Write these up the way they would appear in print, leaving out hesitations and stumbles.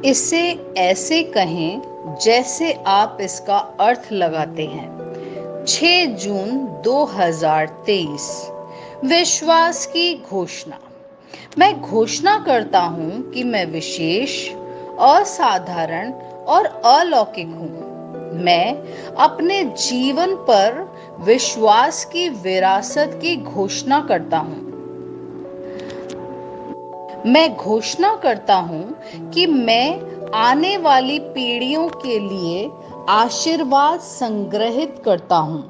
इसे ऐसे कहें जैसे आप इसका अर्थ लगाते हैं। 6 जून 2023। विश्वास की घोषणा। मैं घोषणा करता हूं कि मैं विशेष, असाधारण और अलौकिक हूं। मैं अपने जीवन पर विश्वास की विरासत की घोषणा करता हूं। मैं घोषणा करता हूं कि मैं आने वाली पीढ़ियों के लिए आशीर्वाद संग्रहित करता हूं।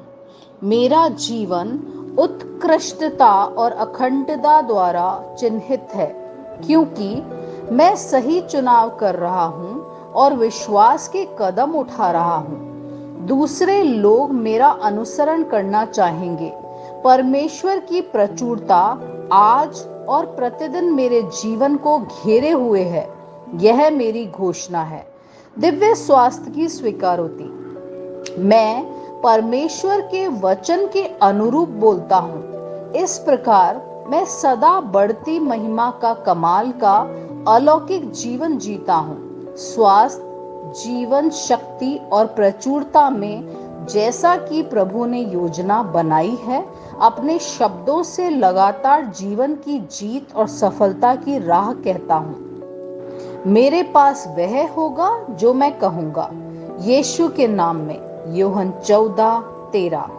मेरा जीवन उत्कृष्टता और अखंडता द्वारा चिन्हित है, क्योंकि मैं सही चुनाव कर रहा हूं और विश्वास के कदम उठा रहा हूं। दूसरे लोग मेरा अनुसरण करना चाहेंगे। परमेश्वर की प्रचुरता आज और प्रतिदिन मेरे जीवन को घेरे हुए है। यह मेरी घोषणा है। दिव्य स्वास्थ्य की स्वीकारोति। मैं परमेश्वर के वचन के अनुरूप बोलता हूँ। इस प्रकार मैं सदा बढ़ती महिमा का कमाल का अलौकिक जीवन जीता हूँ। स्वास्थ्य, जीवन, शक्ति और प्रचुरता में जैसा कि प्रभु ने योजना बनाई है, अपने शब्दों से लगातार जीवन की जीत और सफलता की राह कहता हूँ। मेरे पास वह होगा जो मैं कहूँगा। यीशु के नाम में। यूहन्ना 14:13।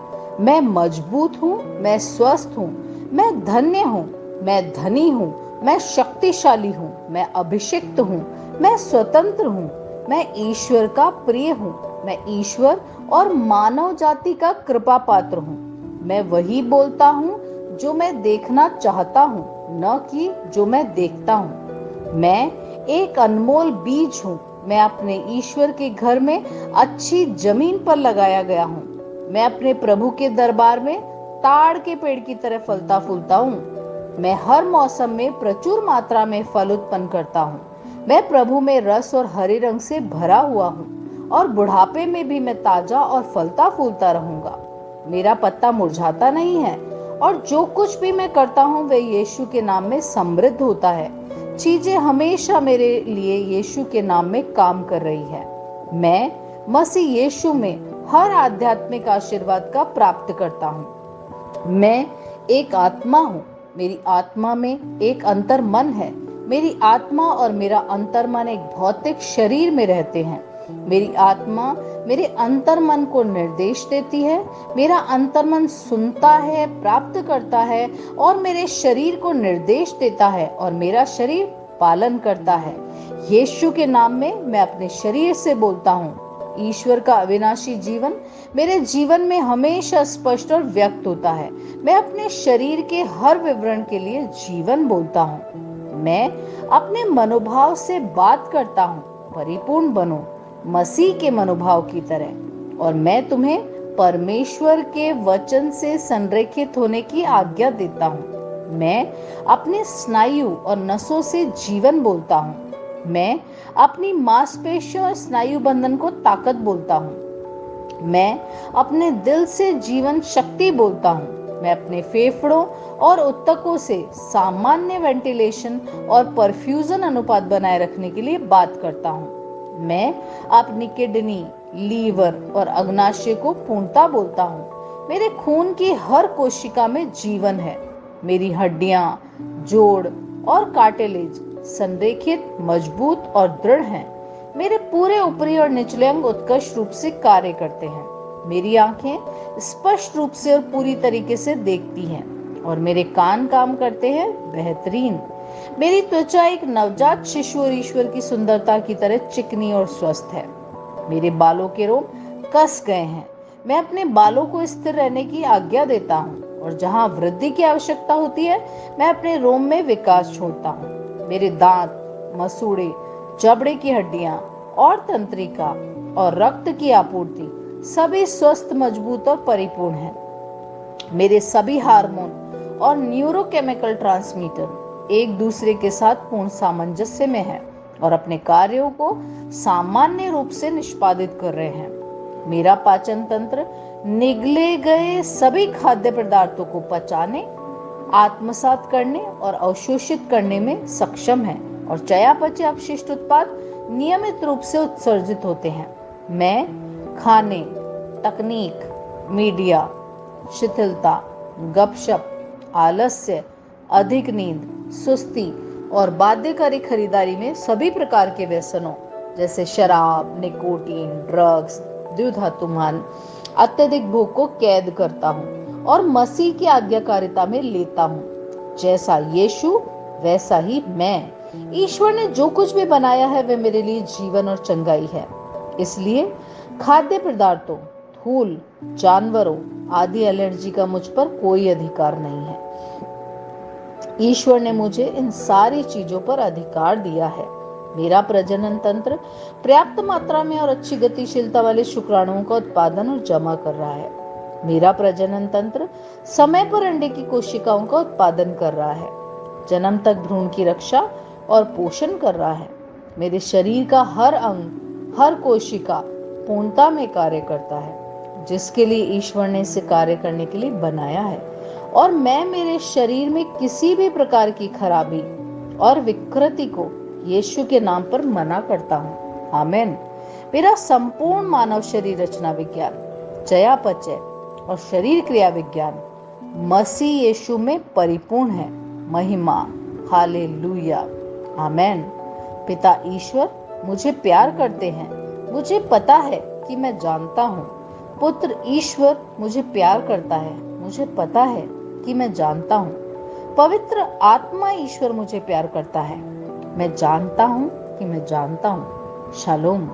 मैं मजबूत हूँ, मैं स्वस्थ हूँ, मैं धन्य हूँ, मैं धनी हूँ, मैं शक्तिशाली हूँ, मैं अभिषिक्त हूँ, मैं स्वतंत्र हूँ, मैं ईश्वर का प्रिय हूँ, मैं ईश्वर और मानव जाति का कृपा पात्र हूँ। मैं वही बोलता हूँ जो मैं देखना चाहता हूँ, न कि जो मैं देखता हूँ। मैं एक अनमोल बीज हूँ। मैं अपने ईश्वर के घर में अच्छी जमीन पर लगाया गया हूँ। मैं अपने प्रभु के दरबार में ताड़ के पेड़ की तरह फलता फूलता हूँ। मैं हर मौसम में प्रचुर मात्रा में फल उत्पन्न करता हूँ। मैं प्रभु में रस और हरे रंग से भरा हुआ हूँ और बुढ़ापे में भी मैं ताजा और फलता फूलता रहूंगा। मेरा पत्ता मुरझाता नहीं है और जो कुछ भी मैं करता हूँ वह यीशु के नाम में समृद्ध होता है। चीजें हमेशा मेरे लिए यीशु के नाम में काम कर रही है। मैं मसीह यीशु में हर आध्यात्मिक आशीर्वाद का प्राप्त करता हूँ। मैं एक आत्मा हूँ। मेरी आत्मा में एक अंतर मन है। मेरी आत्मा और मेरा अंतर मन एक भौतिक शरीर में रहते हैं। मेरी आत्मा मेरे अंतर मन को निर्देश देती है। मेरा अंतर मन सुनता है, प्राप्त करता है और मेरे शरीर को निर्देश देता है और मेरा शरीर पालन करता है। यीशु के नाम में मैं अपने शरीर से बोलता हूँ। ईश्वर का अविनाशी जीवन मेरे जीवन में हमेशा स्पष्ट और व्यक्त होता है। मैं अपने शरीर के हर विवरण के लिए जीवन बोलता हूँ। मैं अपने मनोभाव से बात करता हूँ। परिपूर्ण बनो मसीह के मनोभाव की तरह। और मैं तुम्हें परमेश्वर के वचन से संरेखित होने की आज्ञा देता हूँ। मैं अपने स्नायु और नसों से जीवन बोलता हूँ। मैं अपनी मांसपेशियों और स्नायु बंधन को ताकत बोलता हूँ। मैं अपने दिल से जीवन शक्ति बोलता हूँ। मैं अपने फेफड़ों और ऊतकों से सामान्य वेंटिलेशन और परफ्यूजन अनुपात बनाए रखने के लिए बात करता हूँ। मैं अपनी किडनी, लीवर और अग्नाशय को पूर्णता बोलता हूँ। मेरे खून की हर कोशिका में जीवन है। मेरी हड्डियां, जोड़ और कार्टिलेज संरेखित, मजबूत और दृढ़ हैं। मेरे पूरे ऊपरी और निचले अंग उत्कृष्ट रूप से कार्य करते हैं। मेरी आंखें स्पष्ट रूप से और पूरी तरीके से देखती हैं और मेरे कान काम करते हैं बेहतरीन। मेरी त्वचा एक नवजात शिशु और ईश्वर की सुंदरता की तरह चिकनी और स्वस्थ है। मेरे बालों के रोम कस गए हैं। मैं अपने बालों को स्थिर रहने की आज्ञा देता हूँ और जहाँ वृद्धि की आवश्यकता होती है मैं अपने रोम में विकास छोड़ता हूँ। मेरे दांत, मसूड़े, जबड़े की हड्डियां और तंत्रिका और रक्त की आपूर्ति सभी स्वस्थ, मजबूत और परिपूर्ण हैं। मेरे सभी हार्मोन और न्यूरोकेमिकल ट्रांसमीटर एक दूसरे के साथ पूर्ण सामंजस्य में हैं और अपने कार्यों को सामान्य रूप से निष्पादित कर रहे हैं। मेरा पाचन तंत्र निगले गए सभी खाद्य पदार्थों को पचाने, आत्मसात करने और अवशोषित करने में सक्षम है और चयापचय अपशिष्ट उत्पाद नियमित रूप से उत्सर्जित होते हैं। मैं खाने, तकनीक, मीडिया, शिथिलता, गपशप, आलस्य, अधिक नींद, सुस्ती और बाध्यकारी खरीदारी में सभी प्रकार के व्यसनों जैसे शराब, निकोटीन, ड्रग्स, द्विधातुमान, अत्यधिक भूख को कैद करता हूँ और मसीह की आज्ञाकारिता में लेता हूँ। जैसा यीशु वैसा ही मैं। ईश्वर ने जो कुछ भी बनाया है वह मेरे लिए जीवन और चंगाई है। इसलिए खाद्य पदार्थों, धूल, जानवरों आदि एलर्जी का मुझ पर कोई अधिकार नहीं है। ईश्वर ने मुझे इन सारी चीजों पर अधिकार दिया है। मेरा प्रजनन तंत्र पर्याप्त मात्रा में और अच्छी गतिशीलता वाले शुक्राणुओं का उत्पादन और जमा कर रहा है। मेरा प्रजनन तंत्र समय पर अंडे की कोशिकाओं का उत्पादन कर रहा है, जन्म तक भ्रूण की रक्षा और पोषण कर रहा है। मेरे शरीर का हर अंग, हर कोशिका पूर्णता में कार्य करता है, जिसके लिए ईश्वर ने इसे कार्य करने के लिए बनाया है। और मैं मेरे शरीर में किसी भी प्रकार की खराबी और विकृति को यीशु के नाम पर मना करता हूँ। आमीन। मेरा संपूर्ण मानव शरीर रचना विज्ञान, चयापचय और शरीर क्रिया विज्ञान मसीह यीशु में परिपूर्ण है। महिमा, हालेलुया, आमीन। पिता ईश्वर मुझे प्यार करते हैं। मुझे पता है कि मैं जानता हूँ। पुत्र ईश्वर मुझे प्यार करता है। मुझे पता है कि मैं जानता हूँ। पवित्र आत्मा ईश्वर मुझे प्यार करता है। मैं जानता हूँ कि मैं जानता हूँ। शालोम।